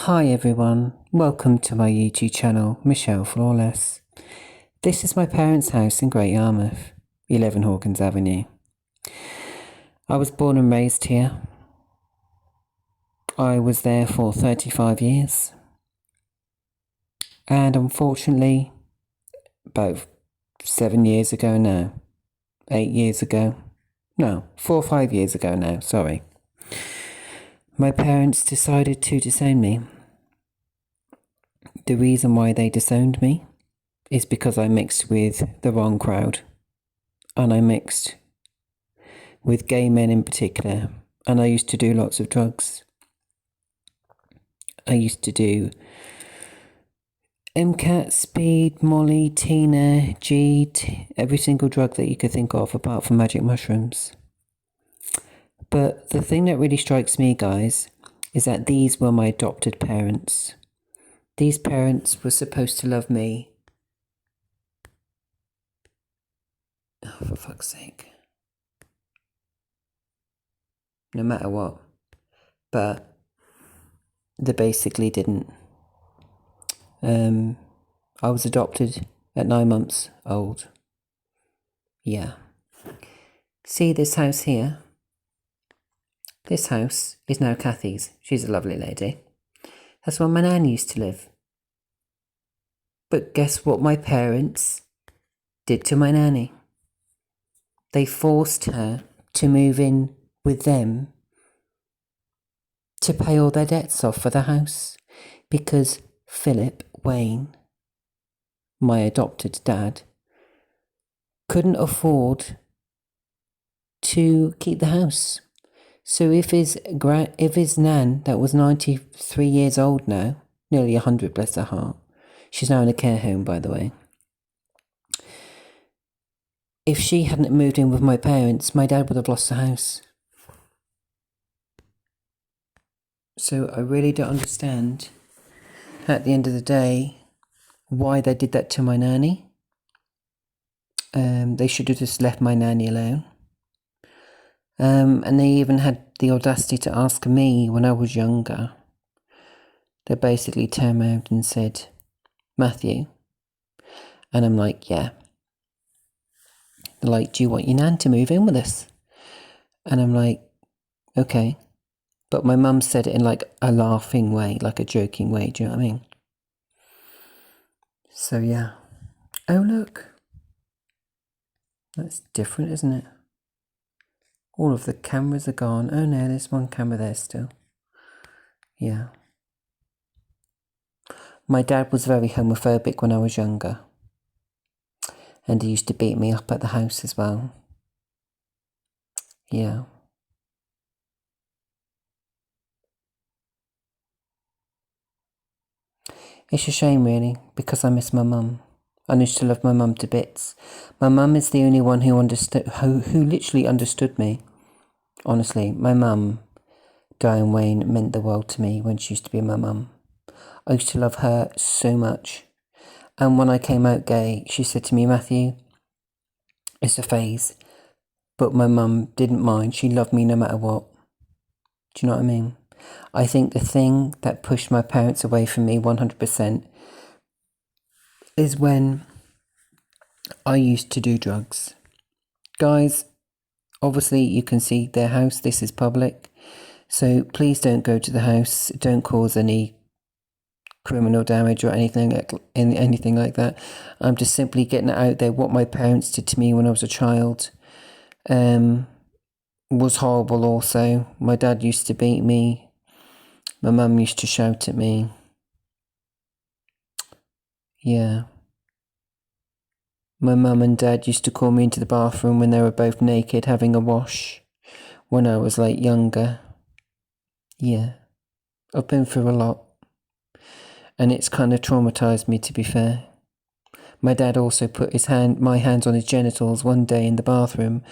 Hi everyone, welcome to my YouTube channel, Michelle Flawless. This is my parents' house in Great Yarmouth, 11 Hawkins Avenue. I was born and raised here. I was there for 35 years. And unfortunately, about 7 years ago now, 8 years ago, no, 4 or 5 years ago now, sorry. My parents decided to disown me. The reason why they disowned me is because I mixed with the wrong crowd. And I mixed with gay men in particular. And I used to do lots of drugs. I used to do MCAT, speed, Molly, Tina, G, every single drug that you could think of apart from magic mushrooms. But the thing that really strikes me, guys, is that these were my adopted parents. These parents were supposed to love me. Oh, for fuck's sake. No matter what. But they basically didn't. I was adopted at 9 months old. Yeah. See this house here? This house is now Kathy's. She's a lovely lady. That's where my nan used to live. But guess what my parents did to my nanny? They forced her to move in with them to pay all their debts off for the house because Philip, Wayne, my adopted dad, couldn't afford to keep the house. So if his nan, that was 93 years old now, nearly 100, bless her heart, she's now in a care home, by the way. If she hadn't moved in with my parents, my dad would have lost the house. So I really don't understand, at the end of the day, why they did that to my nanny. They should have just left my nanny alone. And they even had the audacity to ask me when I was younger. They basically turned around and said, Matthew. And I'm like, yeah. They're like, do you want your nan to move in with us? And I'm like, okay. But my mum said it in like a laughing way, like a joking way, do you know what I mean? So yeah. Oh look. That's different, isn't it? All of the cameras are gone. Oh no, there's one camera there still. Yeah. My dad was very homophobic when I was younger. And he used to beat me up at the house as well. Yeah. It's a shame really, because I miss my mum. I used to love my mum to bits. My mum is the only one who literally understood me. Honestly, my mum, Diane Wayne, meant the world to me when she used to be my mum. I used to love her so much. And when I came out gay, she said to me, Matthew, it's a phase. But my mum didn't mind. She loved me no matter what. Do you know what I mean? I think the thing that pushed my parents away from me 100% is when I used to do drugs. Guys, obviously you can see their house. This is public. So please don't go to the house. Don't cause any criminal damage or anything like that. I'm just simply getting it out there. What my parents did to me when I was a child was horrible also. My dad used to beat me. My mum used to shout at me. Yeah. My mum and dad used to call me into the bathroom when they were both naked having a wash when I was like younger. Yeah. I've been through a lot. And it's kind of traumatised me, to be fair. My dad also put my hands on his genitals one day in the bathroom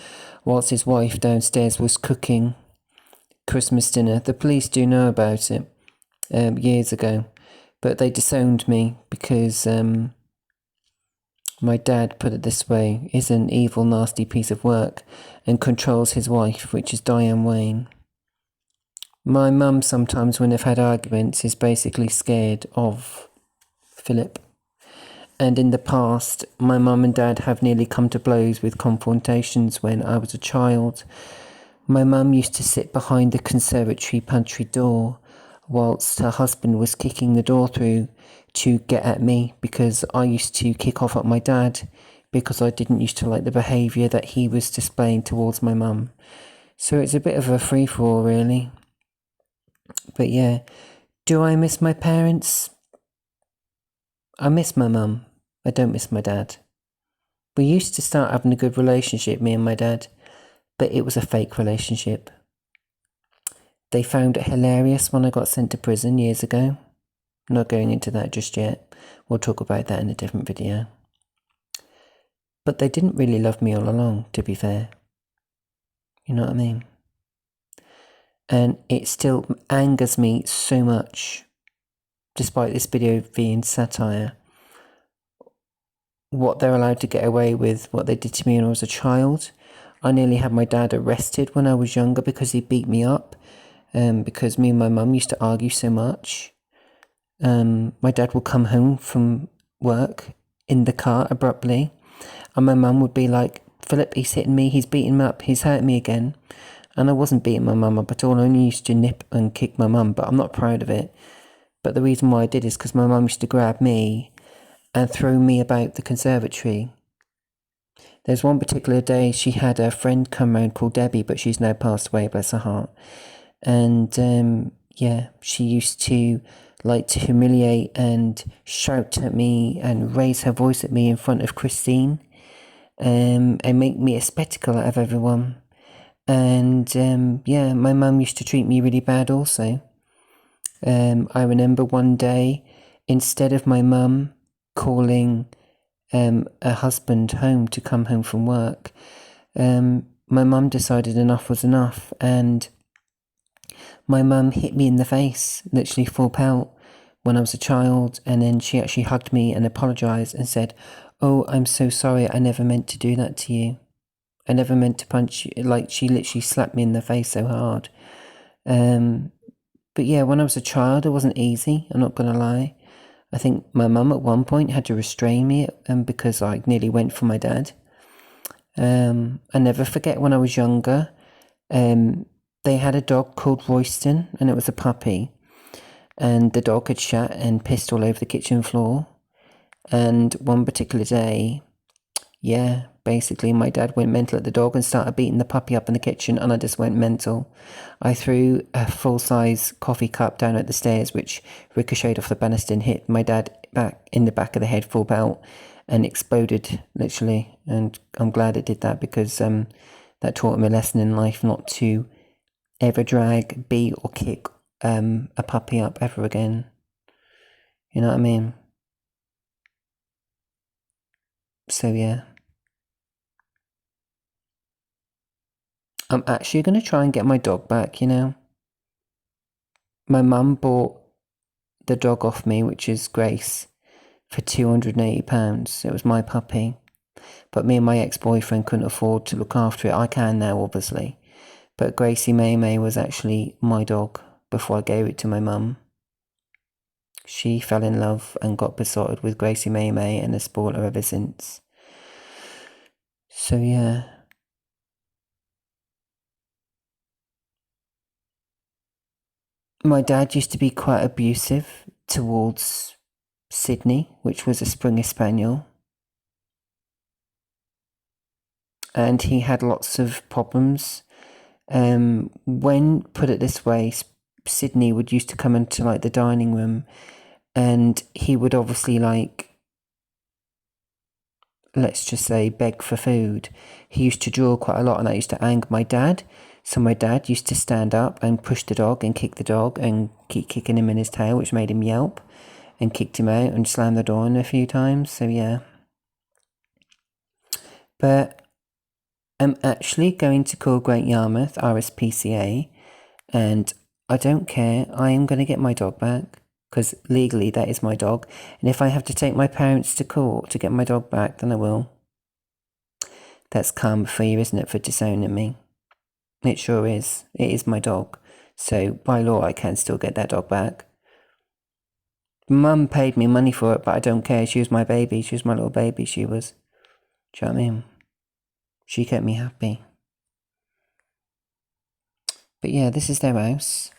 whilst his wife downstairs was cooking Christmas dinner. The police do know about it years ago, but they disowned me because my dad, put it this way, is an evil, nasty piece of work and controls his wife, which is Diane Wayne. My mum sometimes, when they've had arguments, is basically scared of Philip. And in the past, my mum and dad have nearly come to blows with confrontations when I was a child. My mum used to sit behind the conservatory pantry door whilst her husband was kicking the door through to get at me, because I used to kick off at my dad because I didn't used to like the behaviour that he was displaying towards my mum. So it's a bit of a free-for-all, really. But yeah, do I miss my parents? I miss my mum. I don't miss my dad. We used to start having a good relationship, me and my dad, but it was a fake relationship. They found it hilarious when I got sent to prison years ago. Not going into that just yet. We'll talk about that in a different video. But they didn't really love me all along, to be fair. You know what I mean? And it still angers me so much, despite this video being satire, what they're allowed to get away with, what they did to me when I was a child. I nearly had my dad arrested when I was younger because he beat me up, because me and my mum used to argue so much. My dad would come home from work in the car abruptly, and my mum would be like, "Philip, he's hitting me, he's beating me up, he's hurting me again." And I wasn't beating my mum up at all. I only used to nip and kick my mum, but I'm not proud of it. But the reason why I did is because my mum used to grab me and throw me about the conservatory. There's one particular day she had a friend come round called Debbie, but she's now passed away, bless her heart. And yeah, she used to like to humiliate and shout at me and raise her voice at me in front of Christine, and make me a spectacle out of everyone. And yeah, my mum used to treat me really bad also. I remember one day, instead of my mum calling a husband home to come home from work, my mum decided enough was enough, and my mum hit me in the face, literally full pelt, when I was a child. And then she actually hugged me and apologised and said, "Oh, I'm so sorry, I never meant to do that to you. I never meant to punch you." Like, she literally slapped me in the face so hard. But yeah, when I was a child, it wasn't easy, I'm not gonna lie. I think my mum at one point had to restrain me because I nearly went for my dad. I never forget when I was younger, they had a dog called Royston, and it was a puppy. And the dog had shat and pissed all over the kitchen floor. And one particular day, yeah, basically my dad went mental at the dog and started beating the puppy up in the kitchen, and I just went mental. I threw a full-size coffee cup down at the stairs, which ricocheted off the banister and hit my dad back in the back of the head full belt and exploded, literally. And I'm glad it did that, because that taught him a lesson in life, not to ever drag, beat or kick a puppy up ever again. You know what I mean? So yeah. I'm actually going to try and get my dog back, you know. My mum bought the dog off me, which is Grace, for £280. It was my puppy. But me and my ex-boyfriend couldn't afford to look after it. I can now, obviously. But Gracie May was actually my dog before I gave it to my mum. She fell in love and got besotted with Gracie May and has spoiled her ever since. So yeah. My dad used to be quite abusive towards Sydney, which was a Springer Spaniel. And he had lots of problems. When, put it this way, Sydney would used to come into like the dining room, and he would obviously, like, let's just say, beg for food. He used to draw quite a lot, and that used to anger my dad. So my dad used to stand up and push the dog and kick the dog and keep kicking him in his tail, which made him yelp, and kicked him out and slammed the door in a few times. So yeah. But I'm actually going to call Great Yarmouth RSPCA, and I don't care. I am going to get my dog back, because legally that is my dog. And if I have to take my parents to court to get my dog back, then I will. That's karma for you, isn't it, for disowning me? It sure is. It is my dog. So by law, I can still get that dog back. Mum paid me money for it, but I don't care. She was my baby. She was my little baby. She was. Do you know what I mean? She kept me happy. But yeah, this is their house.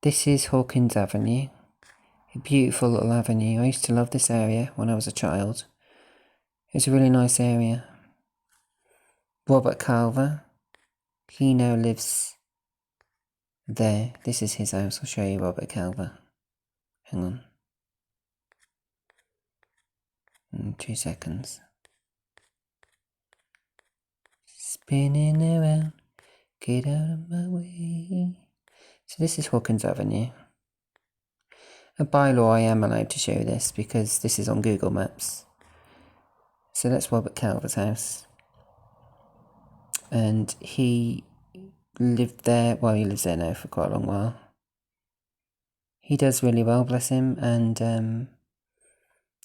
This is Hawkins Avenue. A beautiful little avenue. I used to love this area when I was a child. It's a really nice area. Robert Calver. He now lives there. This is his house. I'll show you Robert Calver. Hang on. 2 seconds. Spinning around. Get out of my way. So this is Hawkins Avenue. And by law, I am allowed to show this because this is on Google Maps. So that's Robert Calver's house. And he lived there, well, he lives there now for quite a long while. He does really well, bless him. And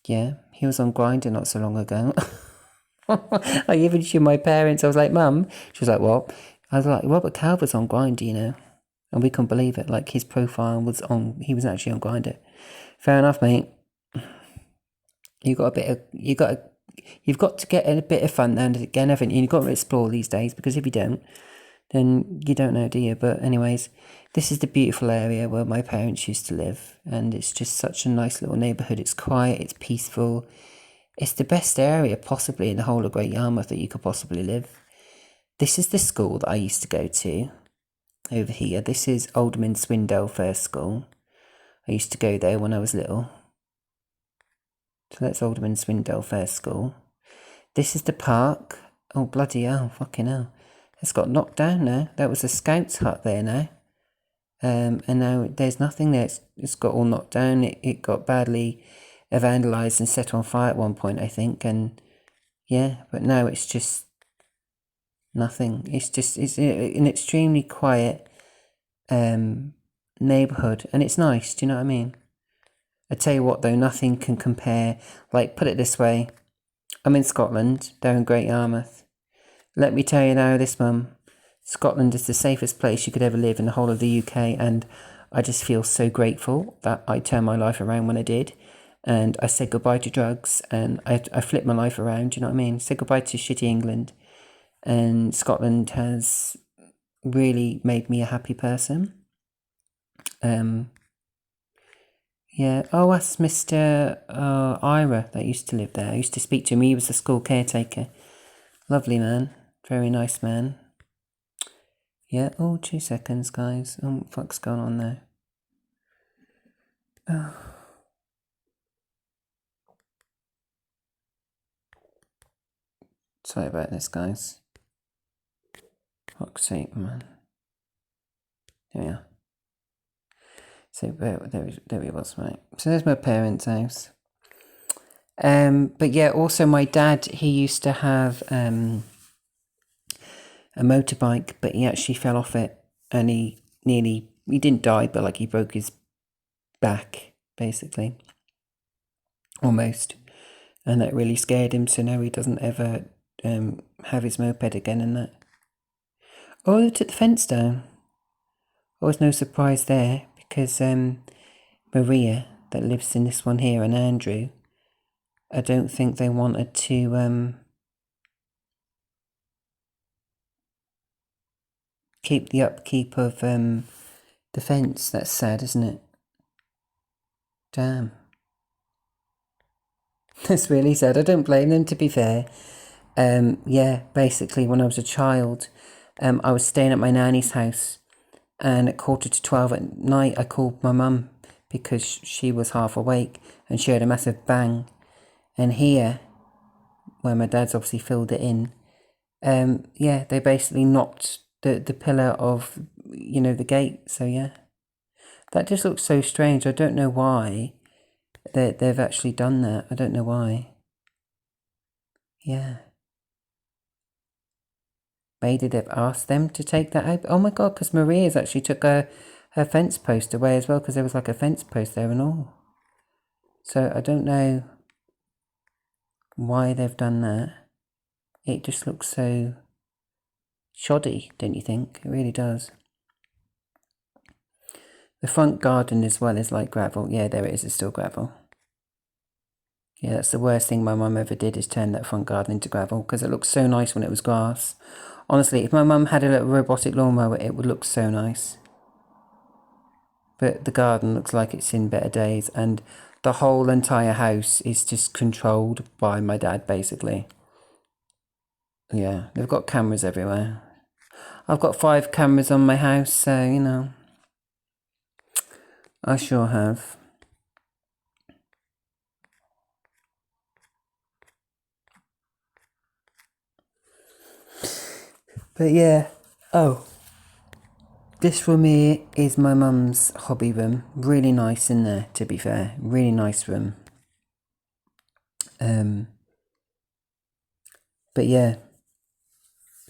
yeah, he was on Grindr not so long ago. I even showed my parents. I was like, Mum. She was like, what? I was like, Robert Calver's on Grindr, you know. And we couldn't believe it. Like, his profile was on, he was actually on Grindr. Fair enough, mate. You've got to get a bit of fun now and again, haven't you? You've got to explore these days, because if you don't, then you don't know, do you? But anyways, this is the beautiful area where my parents used to live, and it's just such a nice little neighbourhood. It's quiet, it's peaceful. It's the best area possibly in the whole of Great Yarmouth that you could possibly live. This is the school that I used to go to over here. This is Alderman Swindale First School. I used to go there when I was little. So that's Alderman Swindale First School. This is the park. Oh, bloody hell, fucking hell. It's got knocked down now. That was a scout's hut there now. And now there's nothing there. It's got all knocked down. It got badly vandalised and set on fire at one point, I think. And yeah, but now it's just nothing. It's an extremely quiet neighbourhood. And it's nice, do you know what I mean? I tell you what though, nothing can compare. Like, put it this way. I'm in Scotland, down in Great Yarmouth. Let me tell you now this, Mum. Scotland is the safest place you could ever live in the whole of the UK, and I just feel so grateful that I turned my life around when I did, and I said goodbye to drugs, and I flipped my life around, do you know what I mean? Said goodbye to shitty England, and Scotland has really made me a happy person. Yeah, oh, that's Mr. Ira that used to live there. I used to speak to him. He was the school caretaker. Lovely man. Very nice man. Yeah, oh, 2 seconds, guys. Oh, what the fuck's going on there? Oh. Sorry about this, guys. Fuck's sake, man. There we are. So, there we was, right. So there's my parents' house. But yeah, also my dad, he used to have a motorbike, but he actually fell off it, and he didn't die, but like he broke his back, basically. Almost. And that really scared him, so now he doesn't ever have his moped again and that. Oh, they took the fence down. Oh, there's no surprise there, because Maria, that lives in this one here, and Andrew, I don't think they wanted to keep the upkeep of the fence. That's sad, isn't it? Damn. That's really sad. I don't blame them, to be fair. Yeah, basically, when I was a child, I was staying at my nanny's house, and at 11:45 at night, I called my mum because she was half awake, and she heard a massive bang. And here, where my dad's obviously filled it in, yeah, they basically knocked the pillar of, the gate. So yeah, that just looks so strange. I don't know why they've actually done that. I don't know why. Yeah. Maybe they've asked them to take that out. Oh my God, because Maria's actually took her fence post away as well, because there was like a fence post there and all. So I don't know why they've done that. It just looks so shoddy, don't you think? It really does. The front garden as well is like gravel. Yeah, there it is. It's still gravel. Yeah, that's the worst thing my mum ever did, is turn that front garden into gravel, because it looked so nice when it was grass. Honestly, if my mum had a little robotic lawnmower, it would look so nice. But the garden looks like it's in better days, and the whole entire house is just controlled by my dad, basically. Yeah, they've got cameras everywhere. I've got 5 cameras on my house, so, you know, I sure have. But yeah, oh, this room here is my mum's hobby room. Really nice in there, to be fair. Really nice room. But yeah,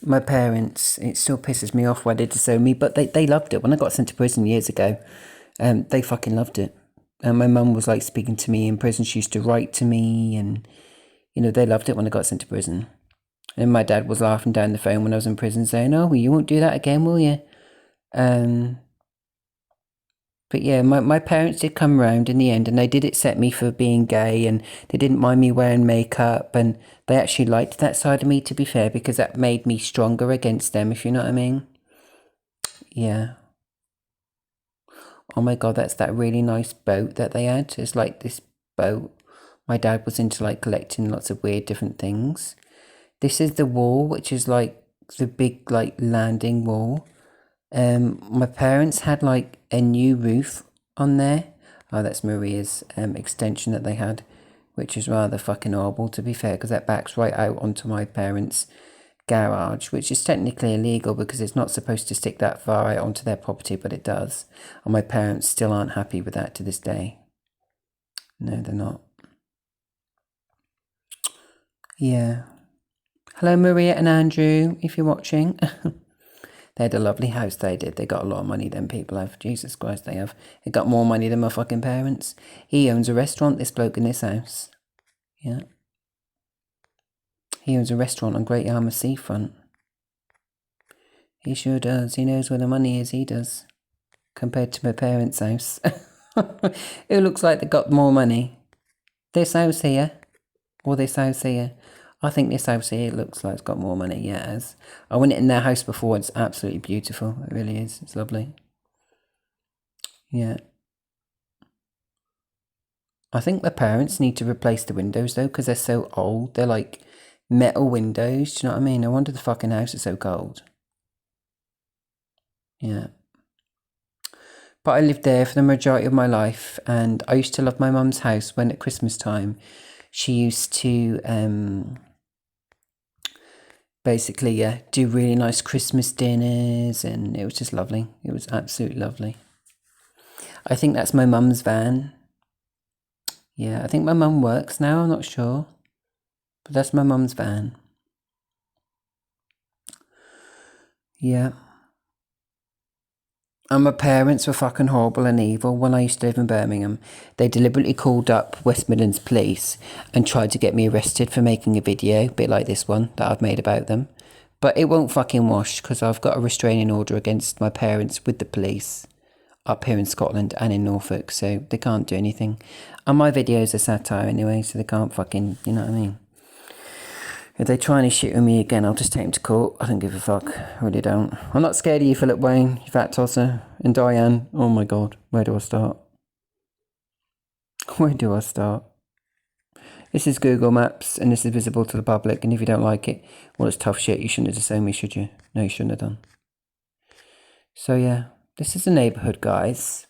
my parents, it still pisses me off why they disowned me, but they loved it. When I got sent to prison years ago, they fucking loved it. And my mum was like speaking to me in prison. She used to write to me, and, you know, they loved it when I got sent to prison. And my dad was laughing down the phone when I was in prison, saying, "Oh, well, you won't do that again, will you?" But yeah, my parents did come round in the end, and they did accept me for being gay, and they didn't mind me wearing makeup, and they actually liked that side of me, to be fair, because that made me stronger against them, if you know what I mean. Yeah. Oh my God, that's that really nice boat that they had. It's like this boat. My dad was into like collecting lots of weird different things. This is the wall, which is like the big like landing wall. My parents had like a new roof on there. Oh, that's Maria's extension that they had, which is rather fucking horrible, to be fair, because that backs right out onto my parents' garage, which is technically illegal because it's not supposed to stick that far out onto their property, but it does. And my parents still aren't happy with that to this day. No, they're not. Yeah. Hello, Maria and Andrew, if you're watching. They had a lovely house, they did. They got a lot of money, them people have. Jesus Christ, they have. They got more money than my fucking parents. He owns a restaurant, this bloke in this house. Yeah. He owns a restaurant on Great Yarmouth Seafront. He sure does. He knows where the money is, he does. Compared to my parents' house. Who looks like they got more money? This house here? Or this house here? I think this house here looks like it's got more money, yeah, it has. I went in their house before, it's absolutely beautiful. It really is. It's lovely. Yeah. I think the parents need to replace the windows though, because they're so old. They're like metal windows, do you know what I mean? No wonder the fucking house is so cold. Yeah. But I lived there for the majority of my life, and I used to love my mum's house when at Christmas time she used to basically, yeah, do really nice Christmas dinners, and it was just lovely. It was absolutely lovely. I think that's my mum's van. Yeah, I think my mum works now, I'm not sure. But that's my mum's van. Yeah. And my parents were fucking horrible and evil when I used to live in Birmingham. They deliberately called up West Midlands Police and tried to get me arrested for making a video, a bit like this one that I've made about them. But it won't fucking wash because I've got a restraining order against my parents with the police up here in Scotland and in Norfolk, so they can't do anything. And my videos are satire anyway, so they can't fucking, you know what I mean? If they try any shit with me again, I'll just take them to court. I don't give a fuck. I really don't. I'm not scared of you, Philip Wain, you fat tosser. And Diane. Oh my God. Where do I start? Where do I start? This is Google Maps, and this is visible to the public. And if you don't like it, well, it's tough shit. You shouldn't have disowned me, should you? No, you shouldn't have done. So yeah, this is the neighbourhood, guys.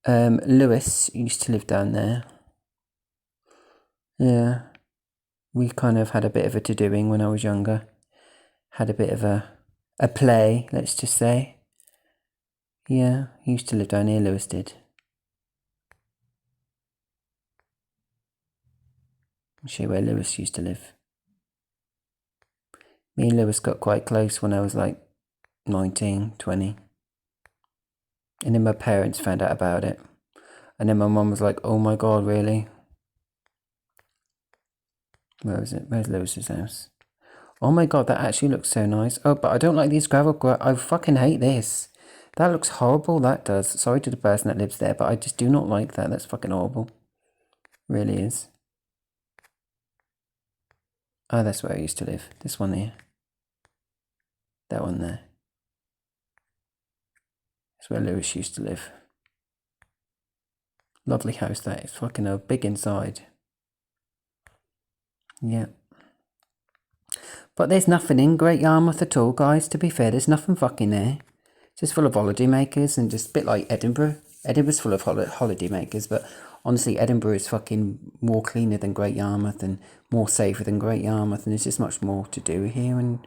Lewis used to live down there. Yeah. We kind of had a bit of a to-doing when I was younger. Had a bit of a play, let's just say. Yeah, he used to live down here, Lewis did. I'll show you where Lewis used to live. Me and Lewis got quite close when I was like 19, 20. And then my parents found out about it. And then my mum was like, oh my God, really? Where is it? Where's Lewis's house? Oh my God, that actually looks so nice. Oh, but I don't like these gravel. I fucking hate this. That looks horrible, that does. Sorry to the person that lives there, but I just do not like that. That's fucking horrible. Really is. Oh, that's where I used to live. This one here. That one there. That's where Lewis used to live. Lovely house that is. Fucking big inside. Yeah. But there's nothing in Great Yarmouth at all, guys, to be fair. There's nothing fucking there. It's just full of holiday makers and just a bit like Edinburgh. Edinburgh's full of holiday makers, but honestly, Edinburgh is fucking more cleaner than Great Yarmouth and more safer than Great Yarmouth, and there's just much more to do here. And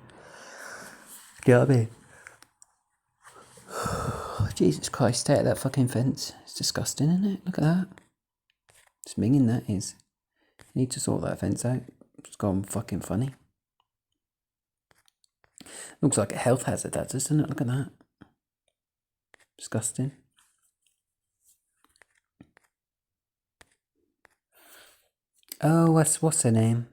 you know what I mean? Jesus Christ, stay at that fucking fence. It's disgusting, isn't it? Look at that. It's minging, that is. Need to sort that fence out. It's gone fucking funny. Looks like a health hazard, that doesn't it? Look at that. Disgusting. Oh, what's her name?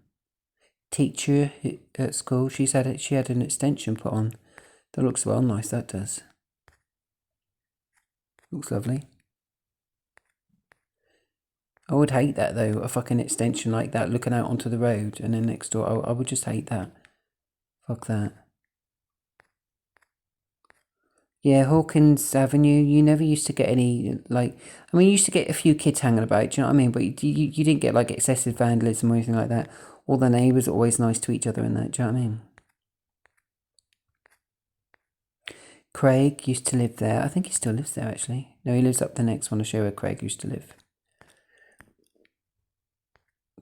Teacher at school. She had an extension put on. That looks well nice, that does. Looks lovely. I would hate that though, a fucking extension like that looking out onto the road and then next door. I would just hate that. Fuck that. Yeah, Hawkins Avenue, you never used to get any, like, I mean, you used to get a few kids hanging about, do you know what I mean? But you didn't get, like, excessive vandalism or anything like that. All the neighbours are always nice to each other and that, do you know what I mean? Craig used to live there. I think he still lives there, actually. No, he lives up the next one. I'll show you where Craig used to live.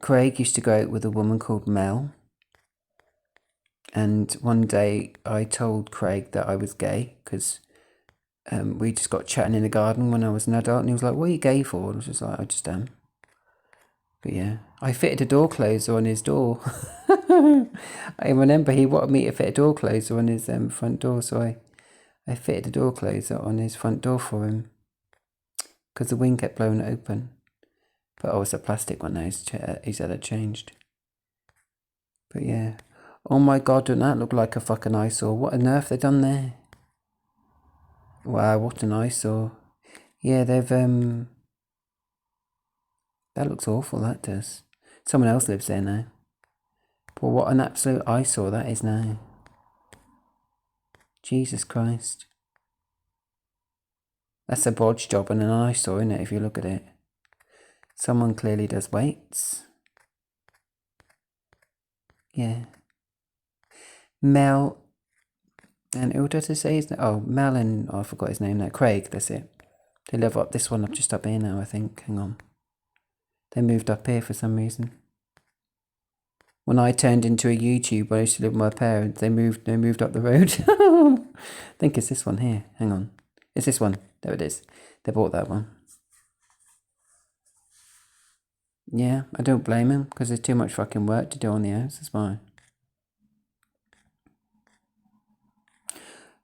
Craig used to go out with a woman called Mel. And one day I told Craig that I was gay because we just got chatting in the garden when I was an adult, and he was like, "What are you gay for?" And I was just like, "I just am." But yeah, I fitted a door closer on his door. I remember he wanted me to fit a door closer on his front door, so I fitted a door closer on his front door for him because the wind kept blowing it open. But it's a plastic one now. He's had it changed. But yeah. Oh my god, doesn't that look like a fucking eyesore? What on earth they done there? Wow, what an eyesore. Yeah, they've that looks awful, that does. Someone else lives there now. But what an absolute eyesore that is now. Jesus Christ. That's a bodge job and an eyesore, isn't it, if you look at it? Someone clearly does weights. Yeah. Mel, and who does it say his name? Oh, Mel and, I forgot his name now. Craig, that's it. They live up this one, up just up here now, I think. Hang on. They moved up here for some reason. When I turned into a YouTuber, I used to live with my parents. They moved up the road. I think it's this one here. Hang on. It's this one. There it is. They bought that one. Yeah, I don't blame him because there's too much fucking work to do on the house. That's why.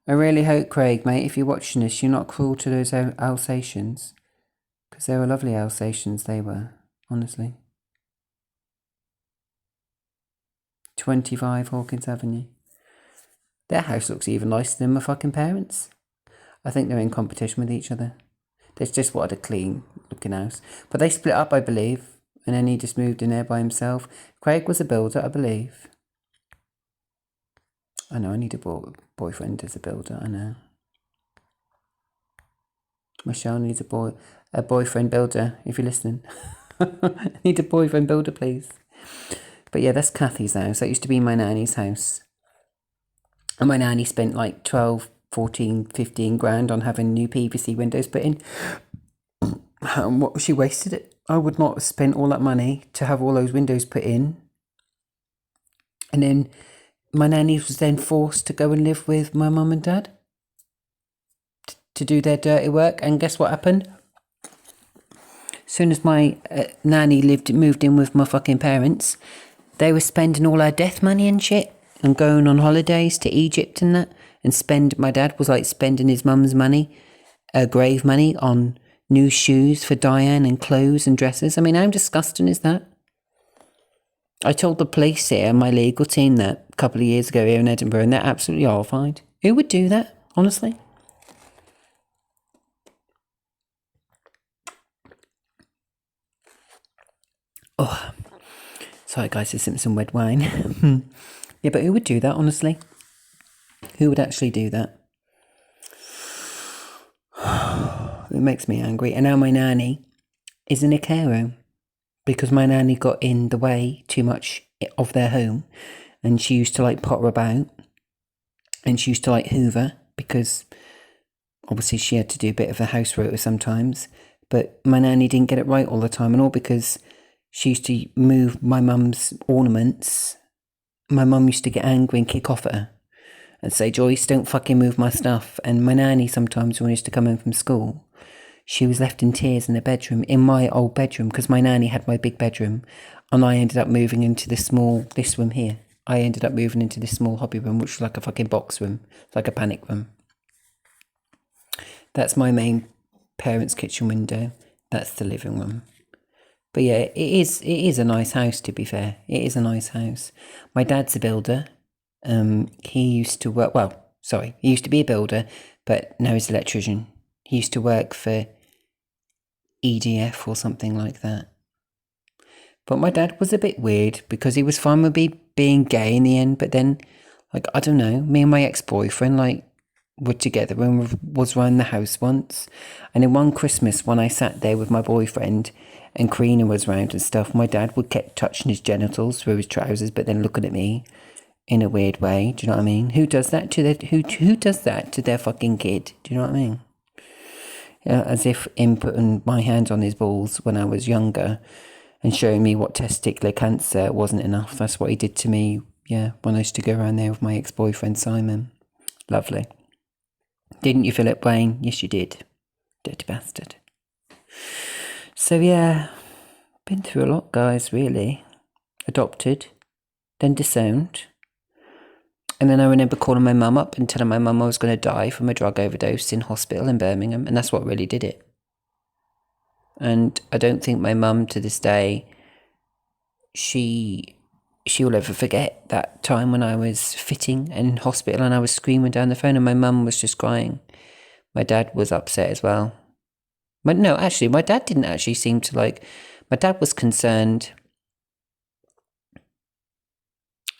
I really hope, Craig, mate, if you're watching this, you're not cruel to those Alsatians. Because they were lovely Alsatians, they were. Honestly. 25 Hawkins Avenue. Their house looks even nicer than my fucking parents'. I think they're in competition with each other. They just wanted a clean looking house. But they split up, I believe. And then he just moved in there by himself. Craig was a builder, I believe. I know, I need a boyfriend as a builder, I know. Michelle needs a boyfriend builder, if you're listening. I need a boyfriend builder, please. But yeah, that's Kathy's house. That used to be my nanny's house. And my nanny spent like 12, 14, 15 grand on having new PVC windows put in. And what she wasted it. I would not have spent all that money to have all those windows put in. And then my nanny was then forced to go and live with my mum and dad to do their dirty work. And guess what happened? As soon as my nanny moved in with my fucking parents, they were spending all our death money and shit and going on holidays to Egypt and that. And my dad was like spending his mum's money, grave money, on new shoes for Diane and clothes and dresses. I mean, how disgusting is that? I told the police here, my legal team, that a couple of years ago here in Edinburgh, and they're absolutely horrified. Who would do that, honestly? Sorry guys, there's some red wine. Yeah, but who would do that, honestly? Who would actually do that? It makes me angry. And now my nanny is in a care home because my nanny got in the way too much of their home, and she used to like potter about, and she used to like hoover because obviously she had to do a bit of a house rota sometimes. But my nanny didn't get it right all the time, and all because she used to move my mum's ornaments. My mum used to get angry and kick off at her and say, Joyce, don't fucking move my stuff. And my nanny sometimes, when I used to come home from school, she was left in tears in the bedroom, in my old bedroom, because my nanny had my big bedroom, and I ended up moving into this room here. I ended up moving into this small hobby room, which was like a fucking box room, like a panic room. That's my main parents' kitchen window. That's the living room. But yeah, it is a nice house, to be fair. It is a nice house. My dad's a builder. He used to work, he used to be a builder, but now he's an electrician. He used to work for EDF or something like that. But my dad was a bit weird because he was fine with me being gay in the end, but then, like, I don't know, me and my ex-boyfriend, like, were together and was around the house once. And then one Christmas when I sat there with my boyfriend and Karina was around and stuff, my dad would keep touching his genitals through his trousers, but then looking at me in a weird way. Do you know what I mean? Who does that to who does that to their fucking kid? Do you know what I mean? As if him putting my hands on his balls when I was younger and showing me what testicular cancer wasn't enough. That's what he did to me, when I used to go around there with my ex-boyfriend Simon. Lovely. Didn't you, Philip Wain? Yes, you did. Dirty bastard. So, been through a lot, guys, really. Adopted, then disowned. And then I remember calling my mum up and telling my mum I was going to die from a drug overdose in hospital in Birmingham. And that's what really did it. And I don't think my mum, to this day, she will ever forget that time when I was fitting in hospital and I was screaming down the phone and my mum was just crying. My dad was upset as well. But no, actually, my dad didn't actually seem to my dad was concerned.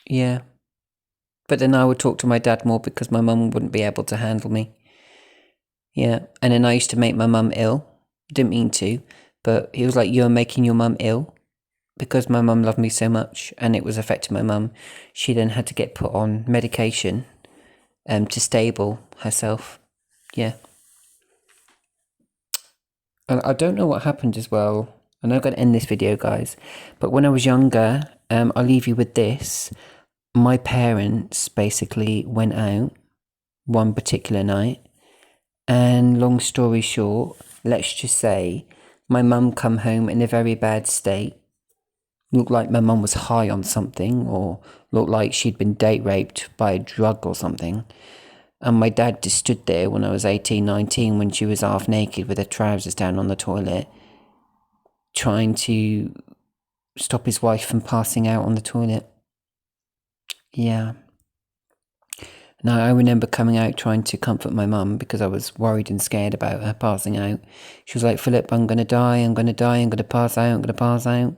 Yeah. But then I would talk to my dad more because my mum wouldn't be able to handle me. Yeah. And then I used to make my mum ill. Didn't mean to, but he was like, you're making your mum ill. Because my mum loved me so much and it was affecting my mum, she then had to get put on medication to stable herself. Yeah. And I don't know what happened as well. I'm not going to end this video, guys. But when I was younger, I'll leave you with this. My parents basically went out one particular night. And long story short, let's just say my mum come home in a very bad state. Looked like my mum was high on something, or looked like she'd been date raped by a drug or something. And my dad just stood there when I was 18, 19, when she was half naked with her trousers down on the toilet, trying to stop his wife from passing out on the toilet. Yeah. Now, I remember coming out trying to comfort my mum because I was worried and scared about her passing out. She was like, Philip, I'm going to die, I'm going to die, I'm going to pass out, I'm going to pass out.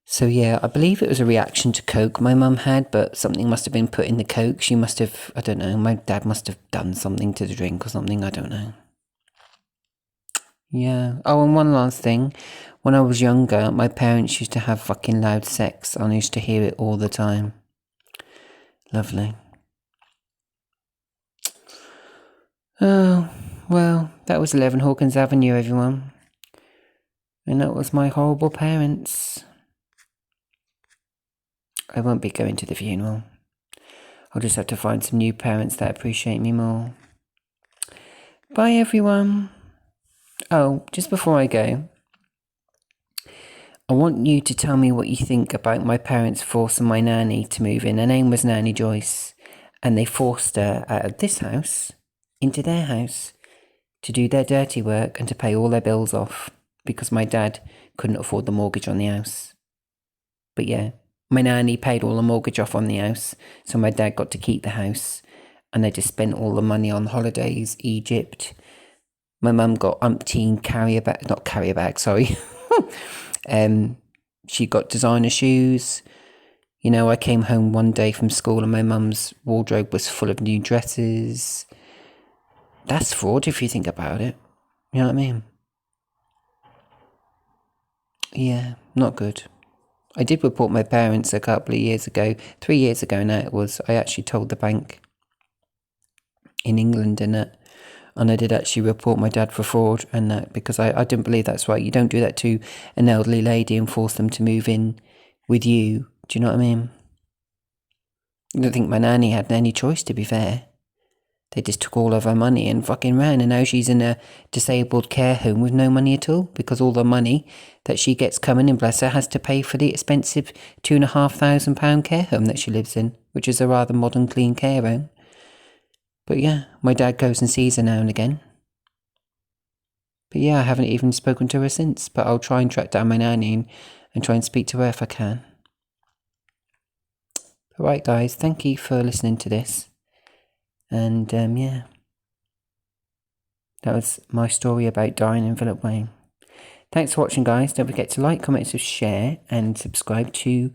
So yeah, I believe it was a reaction to Coke my mum had, but something must have been put in the Coke. She must have, I don't know, my dad must have done something to the drink or something, I don't know. Yeah. Oh, and one last thing. When I was younger, my parents used to have fucking loud sex, and I used to hear it all the time. Lovely. Oh, well, that was 11 Hawkins Avenue, everyone. And that was my horrible parents. I won't be going to the funeral. I'll just have to find some new parents that appreciate me more. Bye, everyone. Oh, just before I go, I want you to tell me what you think about my parents forcing my nanny to move in. Her name was Nanny Joyce, and they forced her out of this house into their house to do their dirty work and to pay all their bills off because my dad couldn't afford the mortgage on the house. But yeah, my nanny paid all the mortgage off on the house, so my dad got to keep the house, and they just spent all the money on holidays, Egypt. My mum got umpteen She got designer shoes. You know, I came home one day from school and my mum's wardrobe was full of new dresses. That's fraud if you think about it. You know what I mean? Yeah, not good. I did report my parents a couple of years ago, 3 years ago now it was. I actually told the bank in England and that. And I did actually report my dad for fraud and that, because I didn't believe that's right. You don't do that to an elderly lady and force them to move in with you. Do you know what I mean? I don't think my nanny had any choice, to be fair. They just took all of her money and fucking ran, and now she's in a disabled care home with no money at all, because all the money that she gets coming in, bless her, has to pay for the expensive £2,500 care home that she lives in, which is a rather modern, clean care home. But yeah, my dad goes and sees her now and again. But yeah, I haven't even spoken to her since, but I'll try and track down my nanny and try and speak to her if I can. Alright guys, thank you for listening to this. And yeah, that was my story about Diane and Philip Wayne. Thanks for watching guys. Don't forget to like, comment, share and subscribe to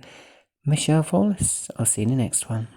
Michelle Wallace. I'll see you in the next one.